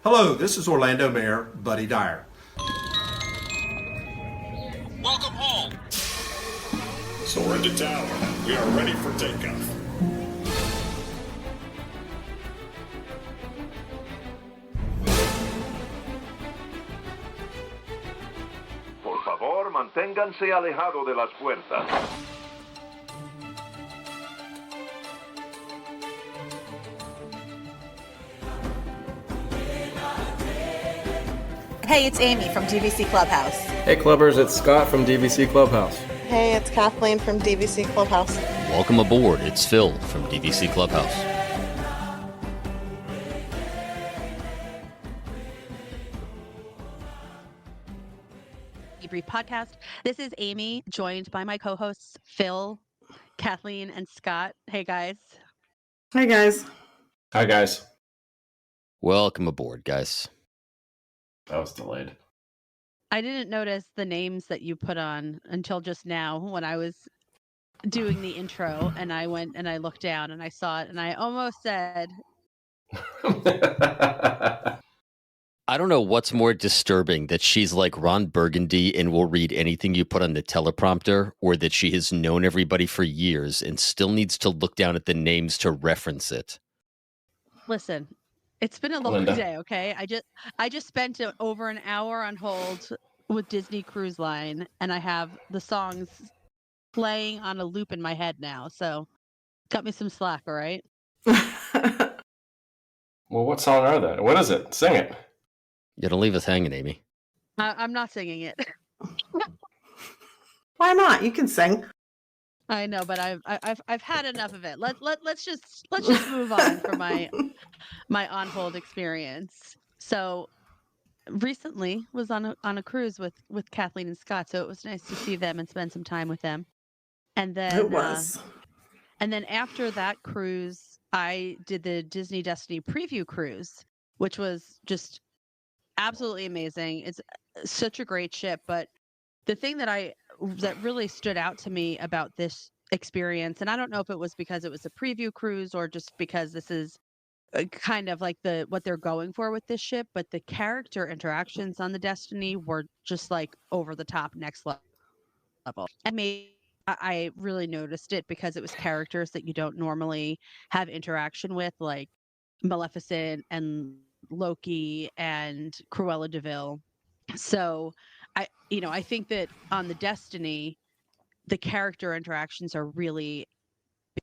Hello, this is Orlando Mayor Buddy Dyer. Welcome home. Soar into tower. We are ready for takeoff. Por favor, manténganse alejado de las puertas. Hey, it's Amy from DVC Clubhouse. Hey Clubbers, it's Scott from DVC Clubhouse. Hey, it's Kathleen from DVC Clubhouse. Welcome aboard. It's Phil from DVC Clubhouse. Debrief Podcast. This is Amy, joined by my co-hosts Phil, Kathleen, and Scott. Hey guys. Hi, guys. Hi guys. Welcome aboard, guys. That was delayed. I didn't notice the names that you put on until just now when I was doing the intro, and I went and I looked down and I saw it and I almost said, I don't know what's more disturbing, that she's like Ron Burgundy and will read anything you put on the teleprompter, or that she has known everybody for years and still needs to look down at the names to reference it. listen, it's been a long Linda. day, okay? I just spent over an hour on hold with Disney Cruise Line, and I have the songs playing on a loop in my head now. So cut me some slack, all right? Well, what song are they? What is it? Sing it. You don't leave us hanging, Amy. I'm not singing it. Why not? You can sing. I know, but I've had enough of it. Let's just move on for my on hold experience. So recently was on a cruise with Kathleen and Scott, so it was nice to see them and spend some time with them. And then It was. and then after that cruise, I did the Disney Destiny preview cruise, which was just absolutely amazing. It's such a great ship, but the thing that really stood out to me about this experience, and I don't know if it was because it was a preview cruise or just because this is kind of like what they're going for with this ship, but the character interactions on the Destiny were just like over the top, next level. And I really noticed it because it was characters that you don't normally have interaction with, like Maleficent and Loki and Cruella de Vil. So I think that on the Destiny, the character interactions are really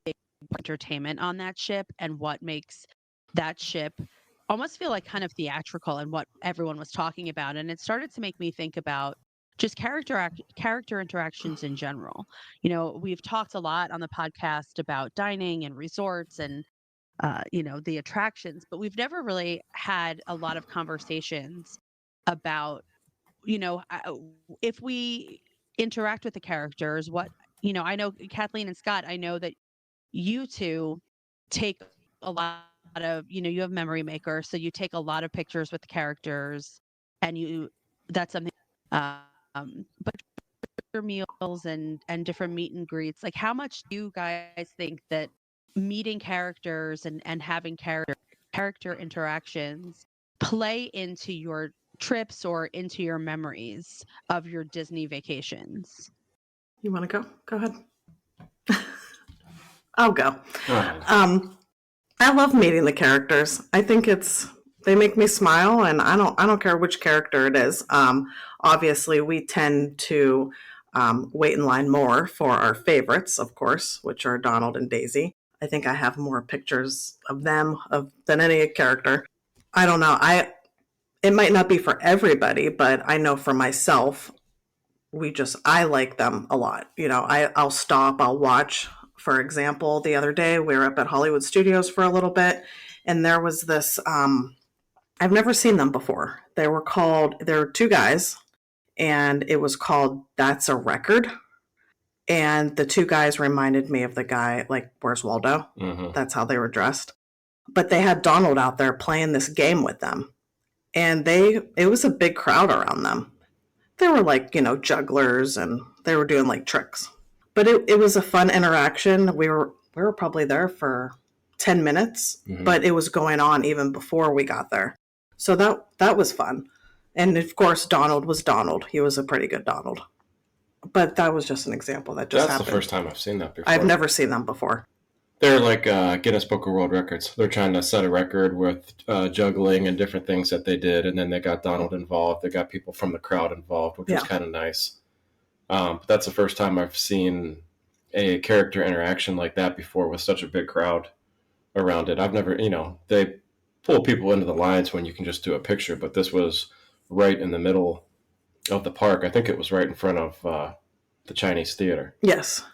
big entertainment on that ship, and what makes that ship almost feel like kind of theatrical, and what everyone was talking about. And it started to make me think about just character interactions in general. We've talked a lot on the podcast about dining and resorts and the attractions, but we've never really had a lot of conversations about if we interact with the characters, I know Kathleen and Scott, I know that you two take a lot of, you have Memory Maker, so you take a lot of pictures with the characters, and that's something, but your meals and different meet and greets, like how much do you guys think that meeting characters and having character interactions play into your trips or into your memories of your Disney vacations? You want to go? Go ahead. I'll go. Alright. I love meeting the characters. I think they make me smile, and I don't care which character it is. Obviously, we tend to wait in line more for our favorites, of course, which are Donald and Daisy. I think I have more pictures of them than any character. I don't know. It might not be for everybody, but I know for myself, I like them a lot. I'll stop, I'll watch. For example, the other day we were up at Hollywood Studios for a little bit, and there was this, I've never seen them before. There were two guys, and it was called That's a Record. And the two guys reminded me of the guy, like, Where's Waldo? Mhm. That's how they were dressed. But they had Donald out there playing this game with them. And it was a big crowd around them. They were like, jugglers, and they were doing like tricks. But it was a fun interaction. We were probably there for 10 minutes, Mhm. but it was going on even before we got there. So that was fun. And of course, Donald was Donald. He was a pretty good Donald. But that was just an example that just That's happened. the first time I've seen that before. I've never seen them before. They're like Guinness Book of World Records. They're trying to set a record with juggling and different things that they did, and then they got Donald involved. They got people from the crowd involved, which was kind of nice. But that's the first time I've seen a character interaction like that before with such a big crowd around it. I've never, they pull people into the lines when you can just do a picture, but this was right in the middle of the park. I think it was right in front of the Chinese theater. Yes.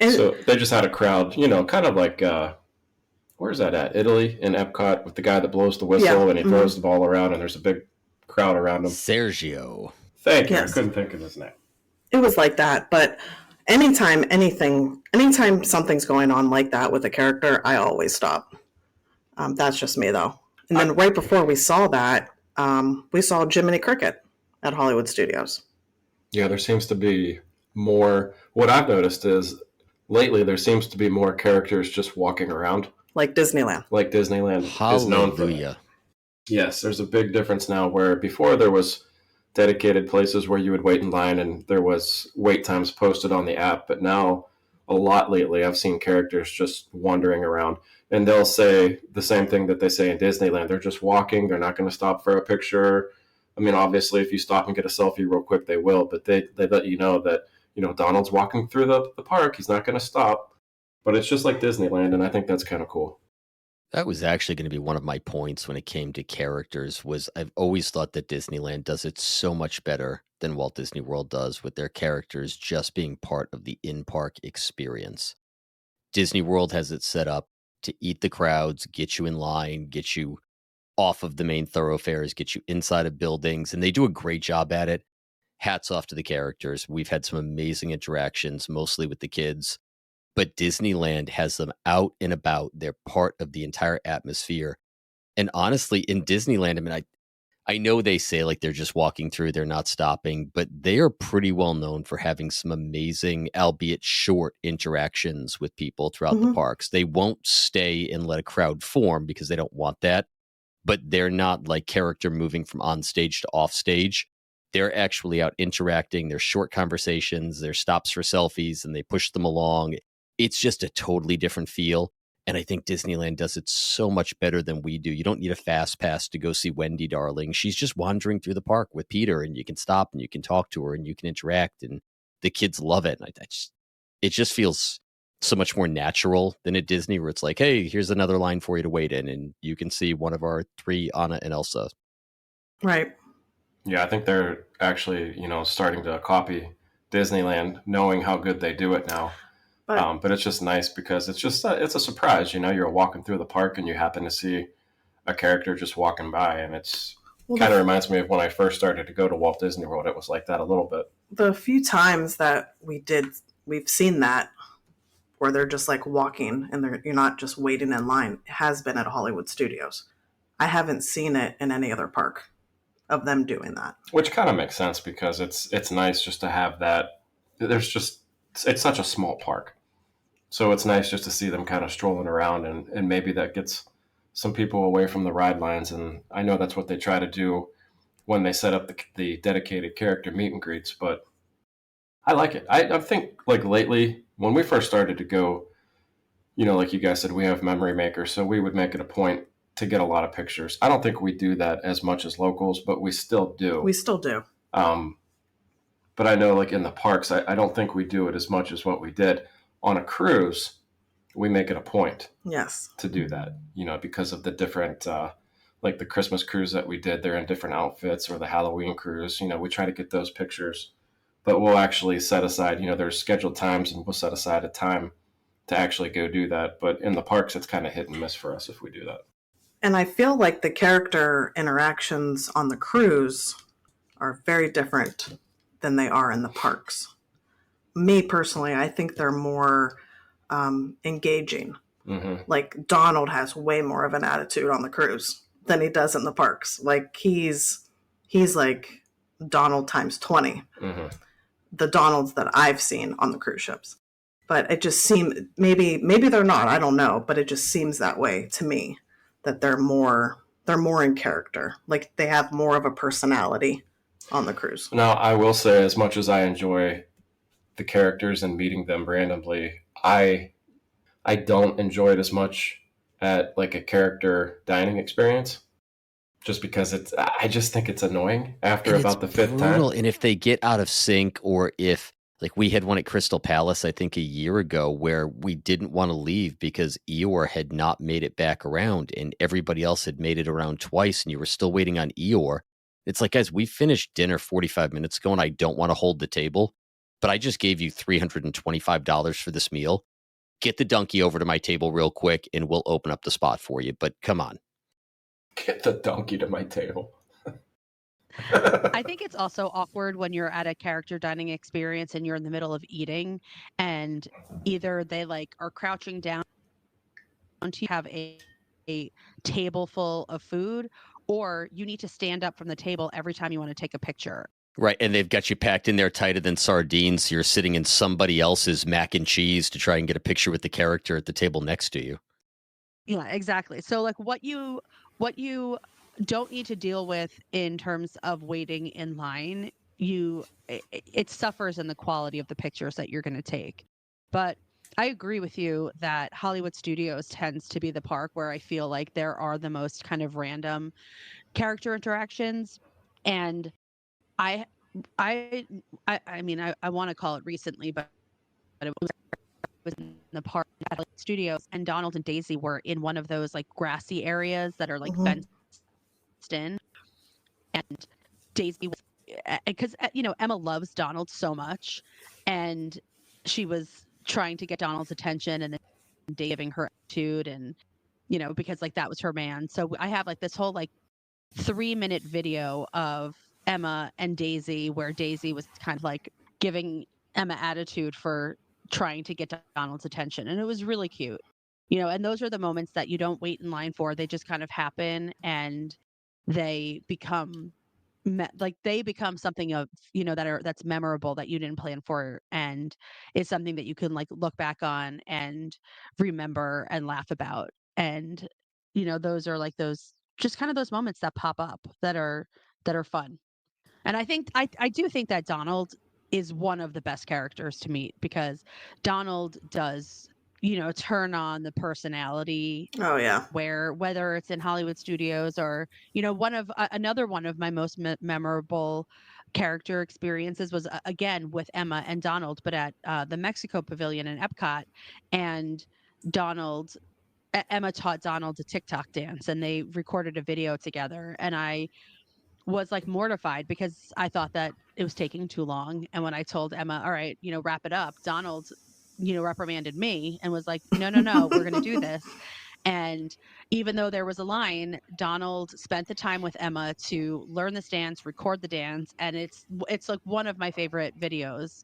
So they just had a crowd, kind of like, where's that at? Italy in Epcot with the guy that blows the whistle and he throws the ball around and there's a big crowd around him. Sergio. Thank you. Yes. I couldn't think of his name. It was like that, but anytime something's going on like that with a character, I always stop. That's just me though. And then right before we saw that, we saw Jiminy Cricket at Hollywood Studios. Yeah, there seems to be more. What I've noticed is lately there seems to be more characters just walking around. Like Disneyland. Like Disneyland is known for. Hallelujah. Yes, there's a big difference now where before there was dedicated places where you would wait in line and there was wait times posted on the app, but now a lot lately I've seen characters just wandering around and they'll say the same thing that they say in Disneyland. They're just walking. They're not going to stop for a picture. I mean, obviously if you stop and get a selfie real quick, they will, but they let you know that, Donald's walking through the park. He's not going to stop, but it's just like Disneyland. And I think that's kind of cool. That was actually going to be one of my points when it came to characters. Was I've always thought that Disneyland does it so much better than Walt Disney World does with their characters just being part of the in-park experience. Disney World has it set up to eat the crowds, get you in line, get you off of the main thoroughfares, get you inside of buildings, and they do a great job at it. Hats off to the characters. We've had some amazing interactions, mostly with the kids. But Disneyland has them out and about. They're part of the entire atmosphere. And honestly, in Disneyland, I mean, I know they say like they're just walking through, they're not stopping, but they are pretty well known for having some amazing, albeit short, interactions with people throughout the parks. They won't stay and let a crowd form because they don't want that, but they're not like character moving from on stage to off stage. They're actually out interacting. There's short conversations, there's stops for selfies, and they push them along. It's just a totally different feel. And I think Disneyland does it so much better than we do. You don't need a fast pass to go see Wendy, darling. She's just wandering through the park with Peter, and you can stop and you can talk to her and you can interact, and the kids love it. And it just feels so much more natural than at Disney, where it's like, hey, here's another line for you to wait in, and you can see one of our three, Anna and Elsa. Right. Yeah, I think they're actually, starting to copy Disneyland, knowing how good they do it now. But it's just nice because it's just it's a surprise. You're walking through the park and you happen to see a character just walking by, and it's kind of reminds me of when I first started to go to Walt Disney World. It was like that a little bit. The few times that we've seen that where they're just like walking and you're not just waiting in line, has been at Hollywood Studios. I haven't seen it in any other park of them doing that. Which kind of makes sense because it's nice just to have that. It's such a small park. So it's nice just to see them kind of strolling around, and maybe that gets some people away from the ride lines. And I know that's what they try to do when they set up the dedicated character meet and greets, but I like it. I think like lately when we first started to go, like you guys said, we have memory makers. So we would make it a point to get a lot of pictures. I don't think we do that as much as locals, but we still do. We still do. But I know like in the parks, I don't think we do it as much as what we did. On a cruise, we make it a point to do that, because of the different, like the Christmas cruise that we did, they're in different outfits, or the Halloween cruise, we try to get those pictures, but we'll actually set aside, there's scheduled times and we'll set aside a time to actually go do that. But in the parks, it's kind of hit and miss for us if we do that. And I feel like the character interactions on the cruise are very different than they are in the parks. Me personally, I think they're more engaging. Mm-hmm. Like Donald has way more of an attitude on the cruise than he does in the parks. Like he's like Donald times 20. Mm-hmm. The Donalds that I've seen on the cruise ships. But it just seems maybe they're not. I don't know, but it just seems that way to me, that they're more they're more in character. Like they have more of a personality on the cruise. Now, I will say, as much as I enjoy the characters and meeting them randomly, I don't enjoy it as much at like a character dining experience, just because I just think it's annoying after And about the it's fifth brutal. time. And if they get out of sync, or if like we had one at Crystal Palace, I think a year ago, where we didn't want to leave because Eeyore had not made it back around and everybody else had made it around twice and you were still waiting on Eeyore. It's like, guys, we finished dinner 45 minutes ago and I don't want to hold the table, but I just gave you $325 for this meal. Get the donkey over to my table real quick and we'll open up the spot for you. But come on. Get the donkey to my table. I think it's also awkward when you're at a character dining experience and you're in the middle of eating, and either they like are crouching down to have a table full of food, or you need to stand up from the table every time you want to take a picture. Right. And they've got you packed in there tighter than sardines. You're sitting in somebody else's mac and cheese to try and get a picture with the character at the table next to you. Yeah, exactly. So like what you don't need to deal with in terms of waiting in line, it suffers in the quality of the pictures that you're going to take. But I agree with you that Hollywood Studios tends to be the park where I feel like there are the most kind of random character interactions. And I I mean I want to call it recently, but it was in the park at Hollywood Studios, and Donald and Daisy were in one of those like grassy areas that are like Mhm. fenced in, and Daisy was, because you know, Emma loves Donald so much, and she was trying to get Donald's attention, and then Daisy giving her attitude, and you know, because like that was her man. So I have like this whole like 3-minute video of Emma and Daisy where Daisy was kind of like giving Emma attitude for trying to get Donald's attention. And it was really cute. You know, and those are the moments that you don't wait in line for. They just kind of happen, and they become like they become something of, you know, that's memorable, that you didn't plan for, and is something that you can like look back on and remember and laugh about. And you know, those are like those, just kind of those moments that pop up that are fun. And I think I do think that Donald is one of the best characters to meet, because Donald does, you know, turn on the personality, Oh yeah. where whether it's in Hollywood Studios or, you know, another one of my most memorable character experiences was again with Emma and Donald, but at the Mexico Pavilion in Epcot. And Donald Emma taught Donald a TikTok dance, and they recorded a video together, and I was like mortified because I thought that it was taking too long. And when I told Emma, all right, you know, wrap it up, Donald, you know, reprimanded me and was like, no, no, no, we're going to do this. And even though there was a line, Donald spent the time with Emma to learn this dance, record the dance. And it's like one of my favorite videos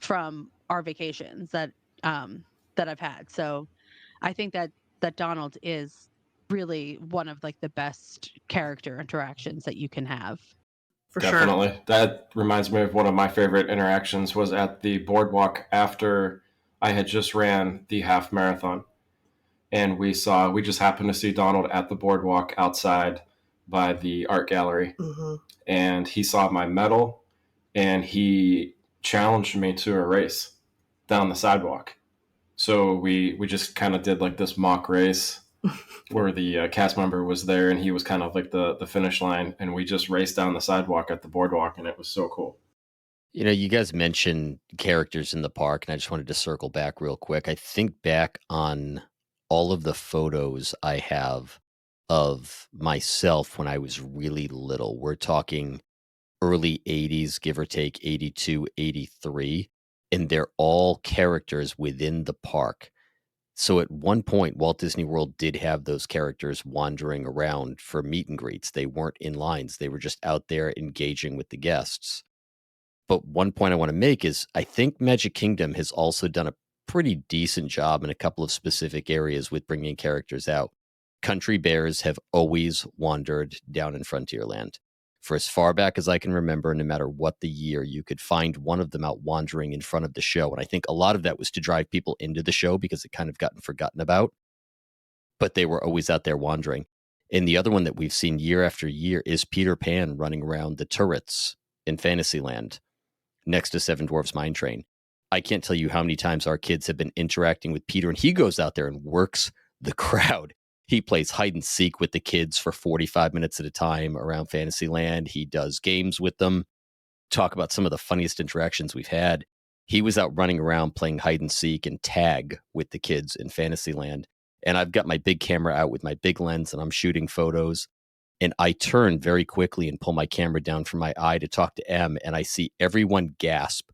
from our vacations that I've had. So I think that Donald is really one of like the best character interactions that you can have. For sure. Definitely. That reminds me of one of my favorite interactions was at the boardwalk after I had just ran the half marathon. And we just happened to see Donald at the boardwalk outside by the art gallery. Hmm. And he saw my medal and he challenged me to a race down the sidewalk. So we just kind of did like this mock race where the cast member was there and he was kind of like the finish line, and we just raced down the sidewalk at the boardwalk, and it was so cool. You know, you guys mentioned characters in the park, and I just wanted to circle back real quick. I think back on all of the photos I have of myself when I was really little. We're talking early 80s, give or take 82, 83, and they're all characters within the park. So at one point, Walt Disney World did have those characters wandering around for meet and greets. They weren't in lines. They were just out there engaging with the guests. But one point I want to make is I think Magic Kingdom has also done a pretty decent job in a couple of specific areas with bringing characters out. Country bears have always wandered down in Frontierland. For as far back as I can remember, no matter what the year, you could find one of them out wandering in front of the show. And I think a lot of that was to drive people into the show because it kind of gotten forgotten about. But they were always out there wandering. And the other one that we've seen year after year is Peter Pan running around the turrets in Fantasyland next to Seven Dwarfs Mine Train. I can't tell you how many times our kids have been interacting with Peter, and he goes out there and works the crowd. He plays hide and seek with the kids for 45 minutes at a time around Fantasyland. He does games with them. Talk about some of the funniest interactions we've had. He was out running around playing hide and seek and tag with the kids in Fantasyland. And I've got my big camera out with my big lens and I'm shooting photos. And I turn very quickly and pull my camera down from my eye to talk to M, and I see everyone gasp.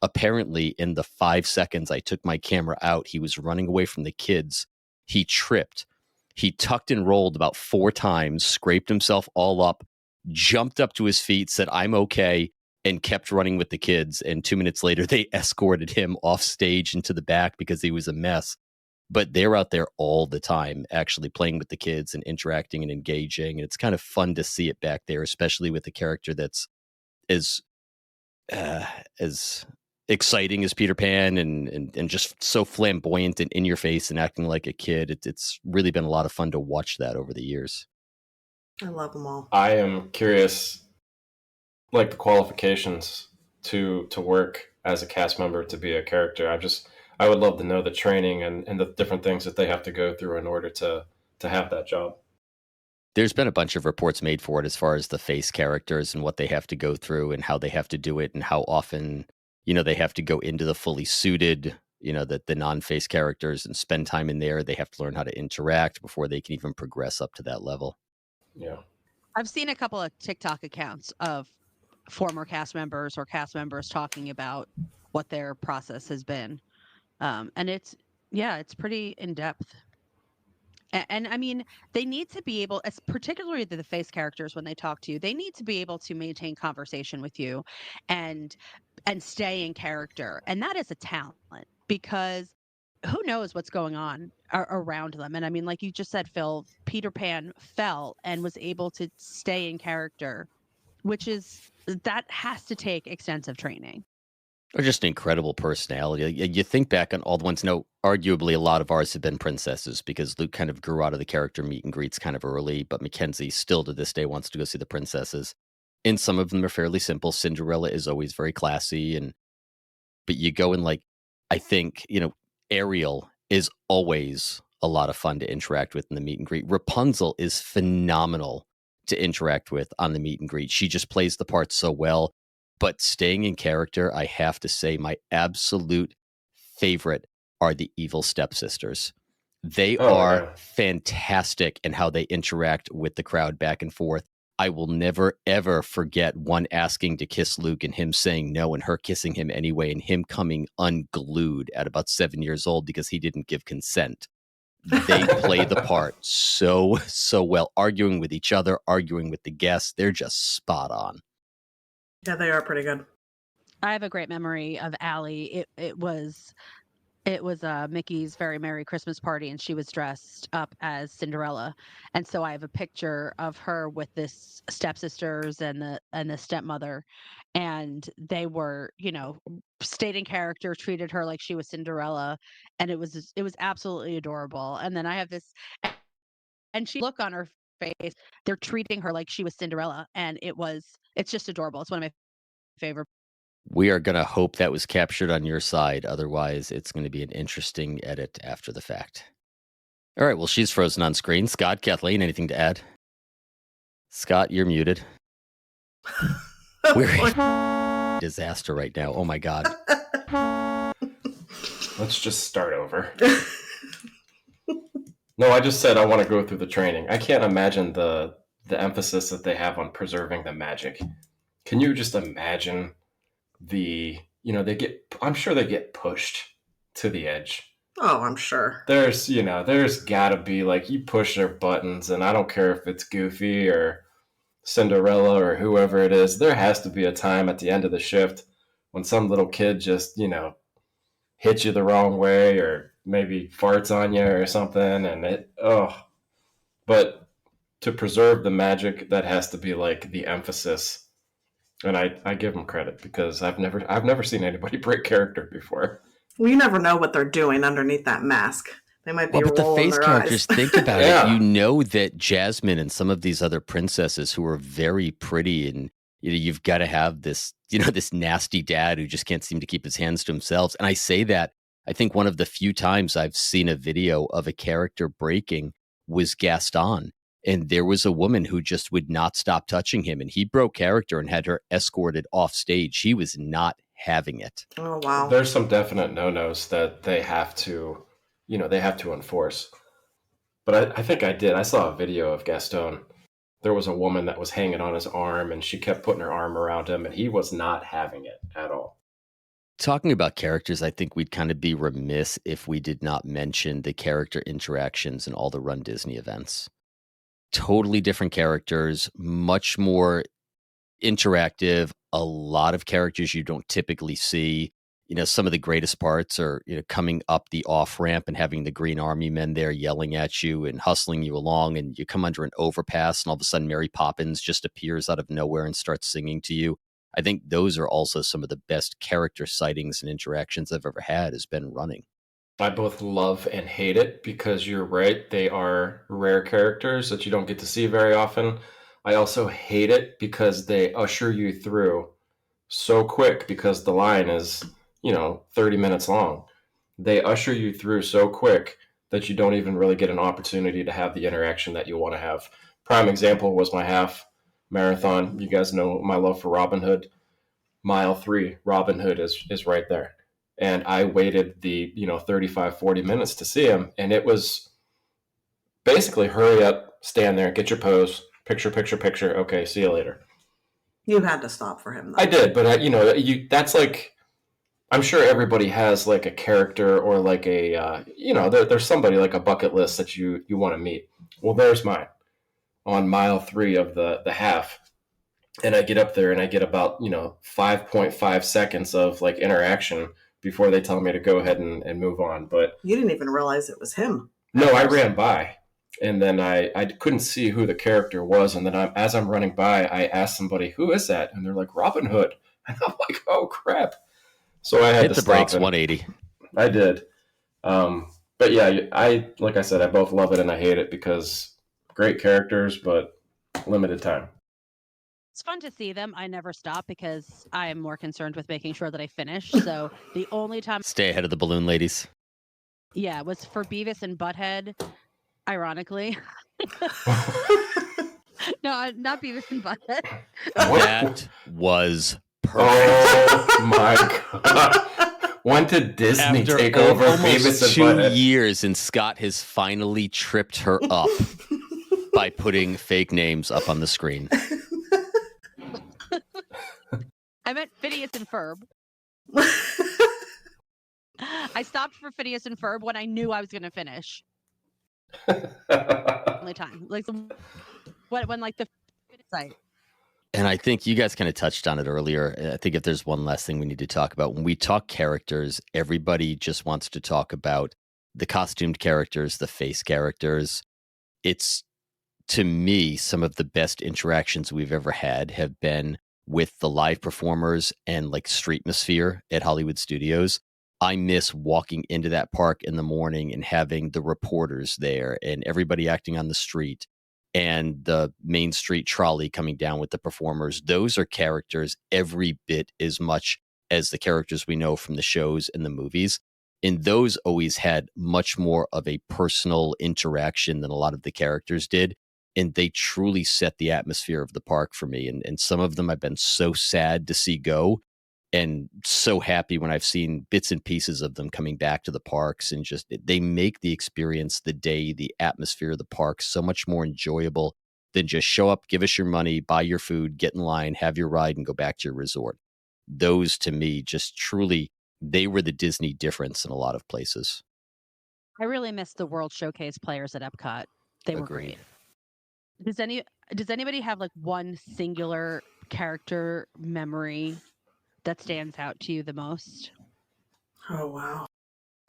Apparently, in the 5 seconds I took my camera out, he was running away from the kids. He tripped. He tucked and rolled about 4 times, scraped himself all up, jumped up to his feet, said, "I'm okay," and kept running with the kids. And 2 minutes later, they escorted him off stage into the back because he was a mess. But they're out there all the time, actually playing with the kids and interacting and engaging. And it's kind of fun to see it back there, especially with a character that's as exciting as Peter Pan and just so flamboyant and in your face and acting like a kid. It's really been a lot of fun to watch that over the years. I love them all. I am curious, like the qualifications to work as a cast member to be a character. I would love to know the training and the different things that they have to go through in order to have that job. There's been a bunch of reports made for it as far as the face characters and what they have to go through and how they have to do it and how often, they have to go into the fully suited, the non-face characters and spend time in there. They have to learn how to interact before they can even progress up to that level. Yeah. I've seen a couple of TikTok accounts of former cast members or cast members talking about what their process has been. And it's pretty in depth. And I mean, they need to be able, as particularly the face characters, when they talk to you, they need to be able to maintain conversation with you and stay in character. And that is a talent, because who knows what's going on around them. And I mean, like you just said, Phil, Peter Pan fell and was able to stay in character, that has to take extensive training. Or just an incredible personality. You think back on all the ones, arguably a lot of ours have been princesses because Luke kind of grew out of the character meet and greets kind of early, but Mackenzie still to this day wants to go see the princesses. And some of them are fairly simple. Cinderella is always very classy. But you go and I think, Ariel is always a lot of fun to interact with in the meet and greet. Rapunzel is phenomenal to interact with on the meet and greet. She just plays the part so well. But staying in character, I have to say my absolute favorite are the evil stepsisters. They are fantastic in how they interact with the crowd back and forth. I will never, ever forget one asking to kiss Luke and him saying no and her kissing him anyway and him coming unglued at about 7 years old because he didn't give consent. They play the part so well, arguing with each other, arguing with the guests. They're just spot on. Yeah, they are pretty good. I have a great memory of Allie. It was Mickey's Very Merry Christmas Party, and she was dressed up as Cinderella. And so I have a picture of her with this stepsisters and the stepmother, and they were, stayed in character, treated her like she was Cinderella, and it was absolutely adorable. And then I have this, and she look on her face, they're treating her like she was Cinderella, and it's just adorable. It's one of my favorite. We are going to hope that was captured on your side. Otherwise, it's going to be an interesting edit after the fact. All right. Well, she's frozen on screen. Scott, Kathleen, anything to add? Scott, you're muted. We're in disaster right now. Oh, my God. Let's just start over. No, I just said I want to go through the training. I can't imagine the emphasis that they have on preserving the magic. Can you just imagine I'm sure they get pushed to the edge. Oh, I'm sure. There's gotta be you push their buttons, and I don't care if it's Goofy or Cinderella or whoever it is, there has to be a time at the end of the shift when some little kid just, hits you the wrong way or maybe farts on you or something. And but to preserve the magic, that has to be the emphasis. And I give them credit because I've never seen anybody break character before. Well, you never know what they're doing underneath that mask. They might be Well, but the rolling face their characters, eyes. think about Yeah. it. You know that Jasmine and some of these other princesses who are very pretty, and you've got to have this, this nasty dad who just can't seem to keep his hands to himself. And I say that, I think one of the few times I've seen a video of a character breaking was Gaston. And there was a woman who just would not stop touching him. And he broke character and had her escorted off stage. He was not having it. Oh, wow. There's some definite no-nos that they have to, they have to enforce. But I think I did. I saw a video of Gaston. There was a woman that was hanging on his arm, and she kept putting her arm around him, and he was not having it at all. Talking about characters, I think we'd kind of be remiss if we did not mention the character interactions in all the Run Disney events. Totally different characters, much more interactive, a lot of characters you don't typically see. Some of the greatest parts are, coming up the off ramp and having the Green Army men there yelling at you and hustling you along, and you come under an overpass and all of a sudden Mary Poppins just appears out of nowhere and starts singing to you. I think those are also some of the best character sightings and interactions I've ever had, has been running. I both love and hate it because you're right. They are rare characters that you don't get to see very often. I also hate it because they usher you through so quick because the line is, 30 minutes long. They usher you through so quick that you don't even really get an opportunity to have the interaction that you want to have. Prime example was my half marathon. You guys know my love for Robin Hood. Mile 3, Robin Hood is right there. And I waited the 35, 40 minutes to see him, and it was basically hurry up, stand there, get your pose, picture, okay, see you later. You had to stop for him, though. I did, but that's like, I'm sure everybody has like a character or like a there's somebody like a bucket list that you want to meet. Well, there's mine on mile 3 of the half. And I get up there and I get about 5.5 seconds of like interaction before they tell me to go ahead and move on. But you didn't even realize it was him. No, I ran by, and then I couldn't see who the character was. And then as I'm running by, I asked somebody, "Who is that?" And they're like, "Robin Hood." And I'm like, "Oh crap!" So I had hit to the stop brakes. and, 180. I did, but yeah, like I said, I both love it and I hate it because great characters, but limited time. It's fun to see them. I never stop because I am more concerned with making sure that I finish. So the only time, Stay ahead of the balloon ladies. yeah, was for Beavis and Butthead, ironically. No, not Beavis and Butthead. That was perfect. Oh my god! When did Disney After take over Beavis almost and 2 Butthead? years, and Scott has finally tripped her up by putting fake names up on the screen. I meant Phineas and Ferb. I stopped for Phineas and Ferb when I knew I was going to finish. Only time, like when like the site. And I think you guys kind of touched on it earlier. I think if there's one last thing we need to talk about, when we talk characters, everybody just wants to talk about the costumed characters, the face characters. It's, to me, some of the best interactions we've ever had have been with the live performers and like Streetmosphere at Hollywood Studios. I miss walking into that park in the morning and having the reporters there and everybody acting on the street and the Main Street trolley coming down with the performers. Those are characters every bit as much as the characters we know from the shows and the movies. And those always had much more of a personal interaction than a lot of the characters did. And they truly set the atmosphere of the park for me. And some of them I've been so sad to see go, and so happy when I've seen bits and pieces of them coming back to the parks, and just they make the experience, the day, the atmosphere of the park so much more enjoyable than just show up, give us your money, buy your food, get in line, have your ride, and go back to your resort. Those, to me, just truly, they were the Disney difference in a lot of places. I really miss the World Showcase players at Epcot. They were Agreed. great. Does anybody have like one singular character memory that stands out to you the most? Oh, wow.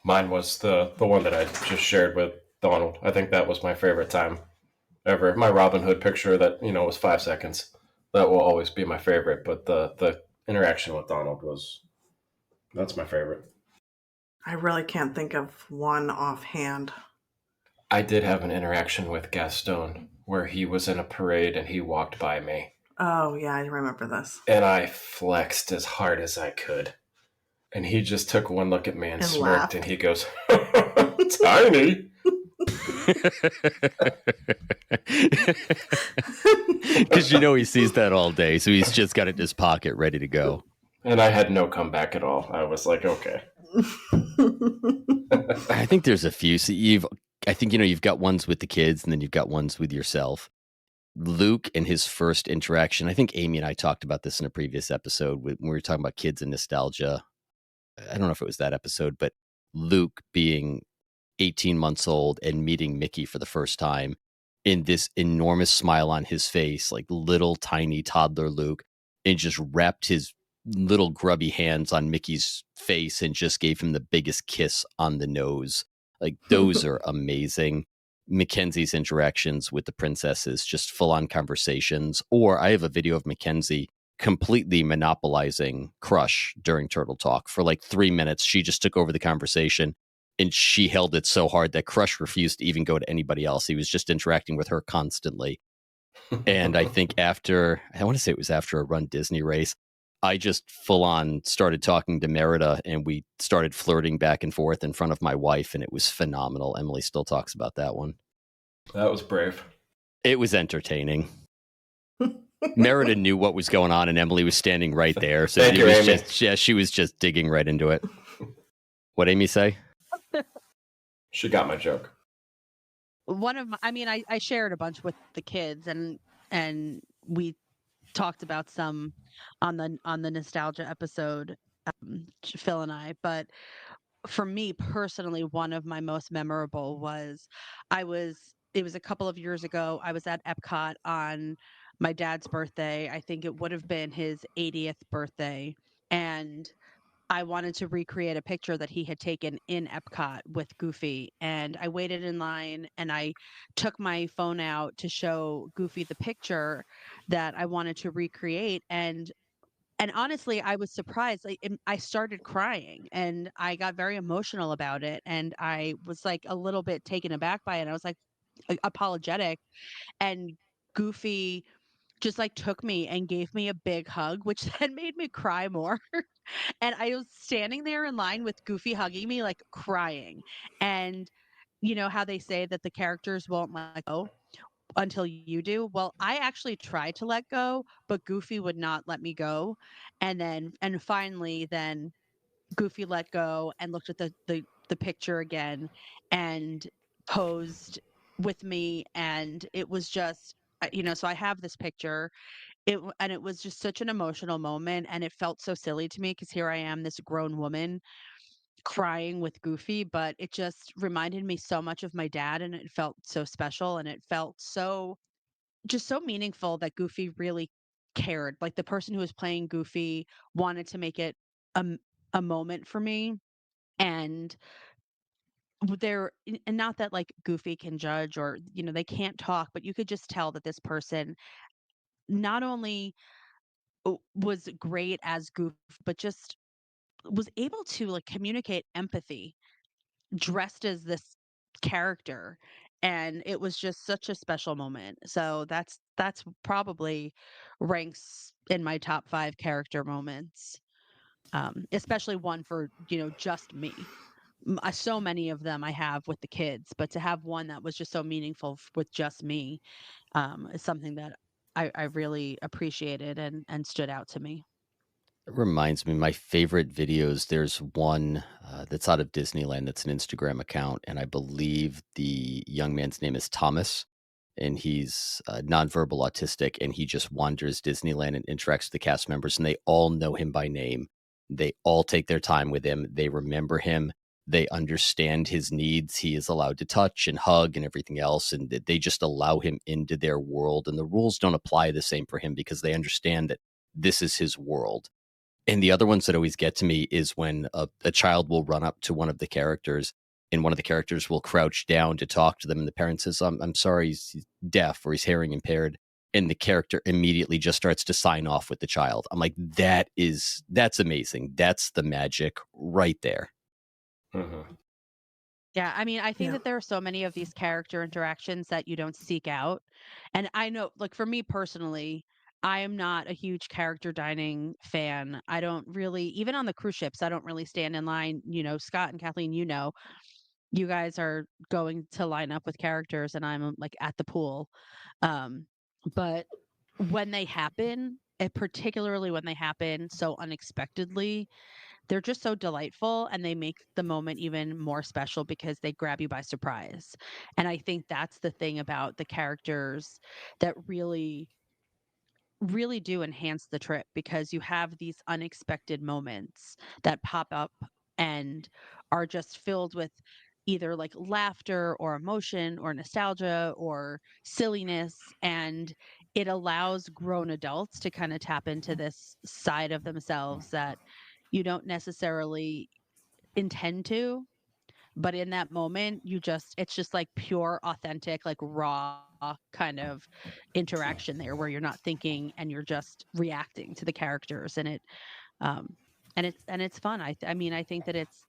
Mine was the one that I just shared with Donald. I think that was my favorite time ever. My Robin Hood picture that, was 5 seconds. That will always be my favorite. But the interaction with Donald that's my favorite. I really can't think of one offhand. I did have an interaction with Gaston where he was in a parade and he walked by me. Oh, yeah, I remember this. And I flexed as hard as I could. And he just took one look at me and smirked laughed. and he goes, tiny. Because he sees that all day, so he's just got it in his pocket ready to go. And I had no comeback at all. I was like, okay. I think there's a few. So you've got ones with the kids and then you've got ones with yourself. Luke and his first interaction, I think Amy and I talked about this in a previous episode when we were talking about kids and nostalgia. I don't know if it was that episode, but Luke being 18 months old and meeting Mickey for the first time in this enormous smile on his face, like little tiny toddler Luke, and just wrapped his little grubby hands on Mickey's face and just gave him the biggest kiss on the nose. Like, those are amazing. Mackenzie's interactions with the princesses, just full on conversations. Or I have a video of Mackenzie completely monopolizing Crush during Turtle Talk for like 3 minutes. She just took over the conversation and she held it so hard that Crush refused to even go to anybody else. He was just interacting with her constantly. And I think I want to say it was after a Run Disney race, I just full on started talking to Merida and we started flirting back and forth in front of my wife, and it was phenomenal. Emily still talks about that one. That was brave. It was entertaining. Merida knew what was going on and Emily was standing right there. So she was just digging right into it. What'd Amy say? She got my joke. I shared a bunch with the kids and we talked about some on the nostalgia episode, Phil and I, but for me personally, one of my most memorable was it was a couple of years ago. I was at Epcot on my dad's birthday. I think it would have been his 80th birthday, and I wanted to recreate a picture that he had taken in Epcot with Goofy. And I waited in line and I took my phone out to show Goofy the picture that I wanted to recreate. And honestly, I was surprised. I started crying and I got very emotional about it. And I was like a little bit taken aback by it. I was like apologetic. And Goofy just like took me and gave me a big hug, which then made me cry more. And I was standing there in line with Goofy hugging me, like crying. And you know how they say that the characters won't let go until you do? Well, I actually tried to let go, but Goofy would not let me go. And finally then Goofy let go and looked at the picture again and posed with me, and it was just so I have this picture. It was just such an emotional moment, and it felt so silly to me because here I am, this grown woman crying with Goofy, but it just reminded me so much of my dad, and it felt so special, and it felt so meaningful that Goofy really cared. Like the person who was playing Goofy wanted to make it a, a moment for me, and and not that like Goofy can judge or they can't talk, but you could just tell that this person not only was great as Goof, but just was able to like communicate empathy dressed as this character. And it was just such a special moment. So that's probably ranks in my top 5 character moments. Especially one for, just me. So many of them I have with the kids, but to have one that was just so meaningful with just me is something that I really appreciated and stood out to me. It reminds me, my favorite videos, there's one that's out of Disneyland that's an Instagram account, and I believe the young man's name is Thomas, and he's nonverbal autistic, and he just wanders Disneyland and interacts with the cast members, and they all know him by name. They all take their time with him. They remember him. They understand his needs. He is allowed to touch and hug and everything else, and they just allow him into their world. And the rules don't apply the same for him because they understand that this is his world. And the other ones that always get to me is when a child will run up to one of the characters and one of the characters will crouch down to talk to them. And the parent says, I'm sorry, he's deaf or he's hearing impaired. And the character immediately just starts to sign off with the child. I'm like, that's amazing. That's the magic right there. Mm-hmm. Yeah, I mean, I think Yeah. that there are so many of these character interactions that you don't seek out. And I know, like, for me personally, I am not a huge character dining fan. I don't really, even on the cruise ships, I don't really stand in line. Scott and Kathleen, you guys are going to line up with characters, and I'm like at the pool. Um, but when they happen, and particularly when they happen so unexpectedly, they're just so delightful, and they make the moment even more special because they grab you by surprise. And I think that's the thing about the characters that really do enhance the trip, because you have these unexpected moments that pop up and are just filled with either like laughter or emotion or nostalgia or silliness, and it allows grown adults to kind of tap into this side of themselves that you don't necessarily intend to, but in that moment it's just like pure authentic, like raw kind of interaction there, where you're not thinking and you're just reacting to the characters, and um it's fun. I mean, I think that it's,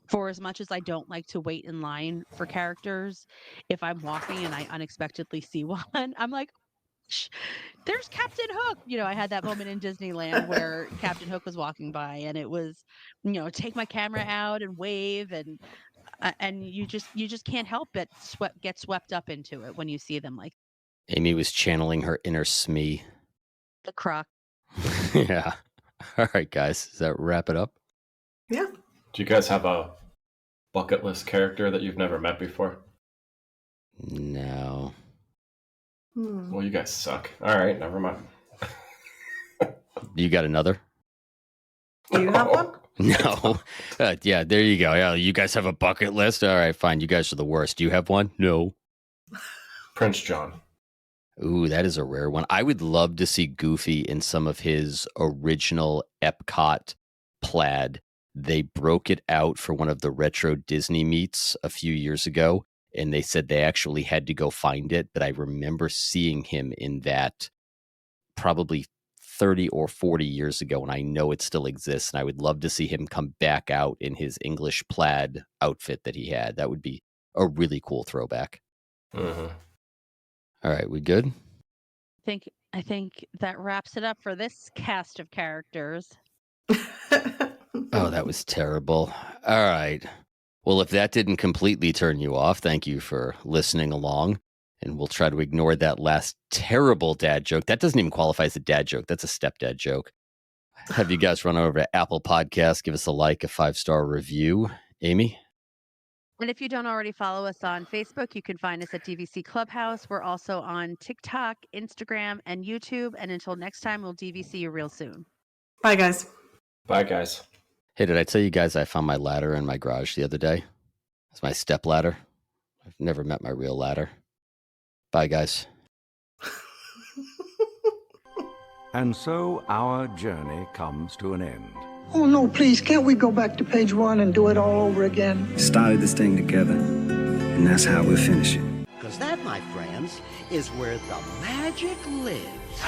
for as much as I don't like to wait in line for characters, if I'm walking and I unexpectedly see one, I'm like, "Shh, there's Captain Hook." I had that moment in Disneyland where Captain Hook was walking by, and it was, take my camera out and wave, and you just can't help but get swept up into it when you see them, like Amy was channeling her inner Smee. the croc. Yeah. All right, guys. Does that wrap it up? Yeah. Do you guys have a bucket list character that you've never met before? No. Well, you guys suck. All right, never mind. You got another? Do you have one? No. Yeah, there you go. Yeah, you guys have a bucket list? All right, fine. You guys are the worst. Do you have one? No. Prince John. Ooh, that is a rare one. I would love to see Goofy in some of his original Epcot plaid. They broke it out for one of the retro Disney meets a few years ago, and they said they actually had to go find it. But I remember seeing him in that probably 30 or 40 years ago, and I know it still exists. And I would love to see him come back out in his English plaid outfit that he had. That would be a really cool throwback. Mm-hmm. All right, we good? I think that wraps it up for this cast of characters. Oh, that was terrible. All right. Well, if that didn't completely turn you off, thank you for listening along. And we'll try to ignore that last terrible dad joke. That doesn't even qualify as a dad joke. That's a stepdad joke. Have you guys run over to Apple Podcasts, give us a like, a 5-star review. Amy? And if you don't already follow us on Facebook, you can find us at DVC Clubhouse. We're also on TikTok, Instagram, and YouTube. And until next time, we'll DVC you real soon. Bye, guys. Bye, guys. Hey, did I tell you guys I found my ladder in my garage the other day? It's my step ladder. I've never met my real ladder. Bye, guys. And so our journey comes to an end. Oh, no, please, can't we go back to page 1 and do it all over again? Started this thing together, and that's how we'll finish it. Because that, my friends, is where the magic lives.